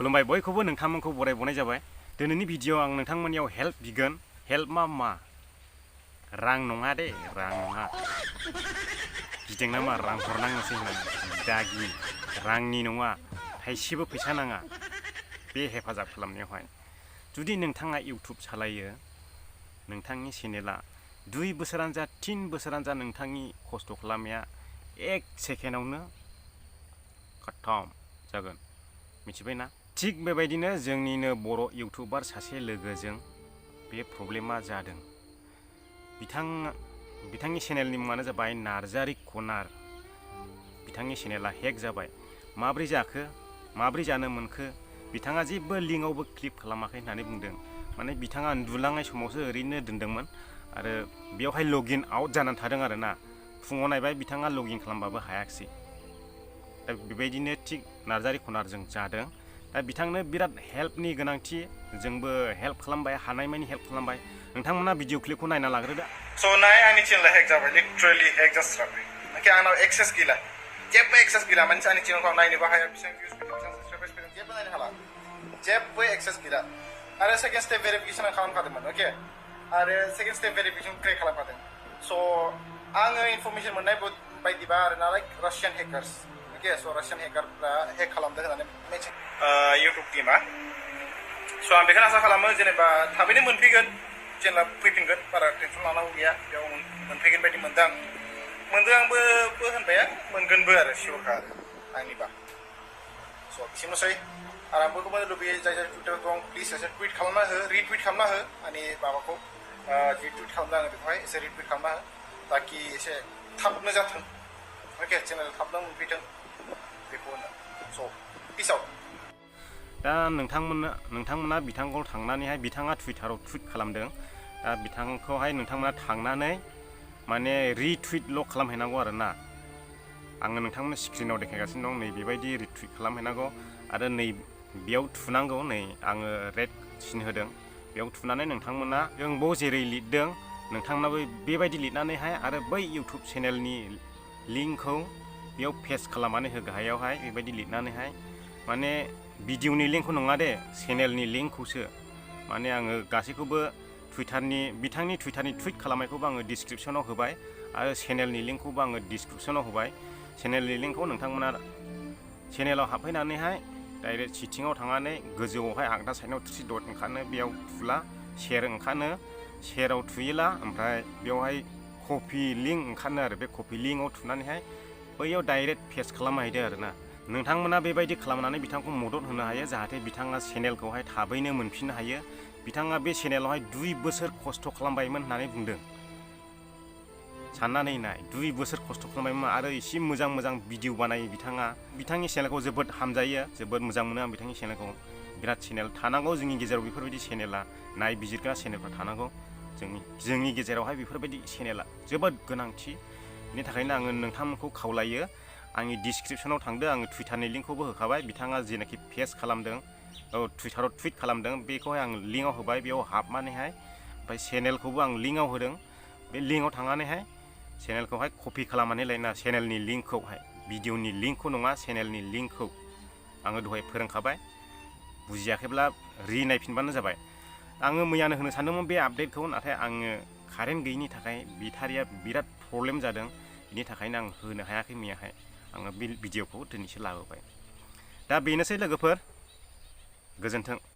खुलुमबाय बयखौबो नोंथांमोनखौ बरायबावनाय जाबाय। दिनैनि भिडिअ आं नोंथांमोननियाव हेल्प बिगोन। हेल्प मा रां नङा दे, रां नङा। गिदों नामा रां हरनांगोनसै होननानै? दागि रांनि नङा, थाइसेबो फैसा नाङा बे हेफाजाब खालामनायावहाय। जुदि नोंथाङा इउटुब सालायो, नोंथांनि चेनेला 2 बोसोरानो जा 3 बोसोरानो जा नोंथांनि खस्थ' खालामनाया 1 सेकेन्डआवनो खतम जागोन, मिथिबायना? थिग बेबायदिनो जोंनिनो बर' इउटुबार सासे लोगोजों बे प्रब्लेमा जादों। बिथांनि चेनेलनि मुङानो जाबाय नार्जारी कर्नार। बिथांनि चेनेला हेक जाबाय। माब्रै जाखो, माब्रै जानो मोनखो? बिथाङा जेबो लिंकआवबो क्लिक खालामाखै होननानै बुंदों। माने बिथाङा उन्दुलांनाय समावसो ओरैनो दोनदोंमोन आरो बेवहाय लगइन आउट जानानै थादों आरोना। फुङाव नायबाय बिथाङा लगइन खालामबाबो हायाखिसै। दा बेबायदिनो थिग नार्जारी कर्नारजों जादों। दा बिथांनो बिराद हेल्पनि गोनांथि, जोंबो हेल्प खालामबाय, हानायमानि हेल्प खालामबाय। नोंथांमोना भिडिअ क्लिपखौ नायना लाग्रोदो। स' नाय आंनि चेनेला हेक जाबाय, लिटारेलि हेक जास्राबाय। ओमफ्राय आंनाव एक्सेस गैला, जेबो एक्सेस गैला। मानसि आंनि चेनेलखौ आं नायनोबो हाया, बेसेबां भिउस फैदों, बेसेबां साबसक्राइबार्स फैदों, जेबो नायनो हाला, जेबो एक्सेस गैला। आरो सेकेन्ड स्टेप भेरिफिकेसन आं खालामखादोंमोन, अके। आरो सेकेन्ड स्टेप भेरिफिकेसन क्रेक खालामखादों। स' आङो इनफरमेसन मोननाय बायदिबा आरोना, लाइक रासियान हेकार्स, अके। स' रासियान हेकारफ्रा हेक खालामदों होननानै मिथियो इउटुब टीमा। स' आं बेखौनो आसा खालामो जेनेबा थाबैनो मोनफैगोन, चेनेला फैफिनगोन, बारा टेनसन लानांगौ गैया। बेयाव मोनफैगोन बायदि मोनदों आंबो होनबाय आं मोनगोनबो आरो सियरखा आंनिबा। स' बिसिमनोसै। आरो आं बयखौबो लुबैयो जाय टुइटार दं, प्लिज एसे टुइट खालामना हो, रिटुइट खालामना हो आंनि माबाखौ, जि टुइट खालामदों आङो बेखौहाय एसे रिटुइट खालामना हो, ताकि एसे थाबनो जाथों, अके। चेनेल थाबनो मोनफैथों बेखौ होनो। स' पिस आउट। दा नोंथांमोना बिथांखौ थांनानैहाय, बिथाङा टुइटाराव टुइट खालामदों। दा बिथांखौहाय नोंथांमोना थांनानै माने रिटुइटल' खालामहैनांगौ आरोना। आङो नोंथांमोननो स्क्रिनाव देखायगासिनो दं, नै बेबायदि रिटुइट खालामहैनांगौ आरो नै बेयाव थुनांगौ। नै आङो रेड सिन होदों, बेयाव थुनानै नोंथांमोना जों बाव जेरै लिरदों नोंथांमोनाबो बेबायदि लिरनानैहाय आरो बै इउटुब चेनेलनि लिंकखौ बेयाव पेस्ट खालामनानै हो गाहायावहाय, बेबायदि लिरनानैहाय। माने भिडिअनि लिंकखौ नङा दे, चेनेलनि लिंकखौसो। माने आङो गासैखौबो बिथांनि टुइटारनि टुइट खालामनायखौबो आङो डिसक्रिपसनाव होबाय आरो चेनेलनि लिंकखौबो आङो डिसक्रिपसनाव होबाय। चेनेलनि लिंकखौ नोंथांमोना चेनेलाव हाबफैनानैहाय डाइरेक्ट सिटिङाव थांनानै गोजौआवहाय आगदा साइडआव 3 डट ओंखारनो, बेयाव थुला शेयार ओंखारनो, शेयाराव थुयोला ओमफ्राय बेवहाय कपि लिंक ओंखारनो आरो बे कपि लिंकआव थुनानैहाय बैयाव डाइरेक्ट पेस्ट खालामना हैदो आरोना। नोंथांमोना बेबायदि खालामनानै बिथांखौ मदद होनो हायो, जाहाथे बिथाङा चेनेलखौहाय थाबैनो मोनफिननो हायो। बिथाङा बे चेनेलावहाय 2 बोसोर खस्थ' खालामबायमोन होननानै बुंदों। साननानै नाय, 2 बोसोर खस्थ' खालामबायमोन आरो एसे मोजां भिडिअ बानायो बिथाङा। बिथांनि चेनेलखौ जोबोद हामजायो, जोबोद मोजां मोनो आं बिथांनि चेनेलखौ। बिराद चेनेल थानांगौ जोंनि गेजेराव, बेफोरबायदि चेनेला, नायबिजिरग्रा चेनेलफ्रा थानांगौ। जोंनि गेजेरावहाय बेफोरबायदि चेनेला जोबोद गोनांथि। बेनि थाखायनो आङो नोंथांमोनखौ खावलायो, आंनि डिसक्रिपसनाव थांदो, आङो टुइटारनि लिंकखौबो होखाबाय। बिथाङा जेनाखि पेस्ट खालामदों, टुइटाराव टुइट खालामदों, बेखौहाय आं लिंकआव होबाय। बेयाव हाबनानैहाय ओमफ्राय चेनेलखौबो आं लिंकआव होदों। बे लिंकआव थांनानैहाय चेनेलखौहाय कपि खालामनानै लायना, चेनेलनि लिंकखौहाय, भिडिअनि लिंकखौ नङा, चेनेलनि लिंकखौ आङो दहाय फोरोंखाबाय। बुजियाखैब्ला नायफिनबानो जाबाय। आङो मैयानो होनो सानदोंमोन बे आपडेटखौ, नाथाय आङो कारेन्ट गैयिनि थाखाय बेटारिया बिराद प्रब्लेम जादों। बिनि थाखायनो आं होनो हायाखै मैयाहाय। आङो बे भिडिअखौ दिनैसो लाबोबाय। दा बेनोसै लोगोफोर, गोजोन्थों।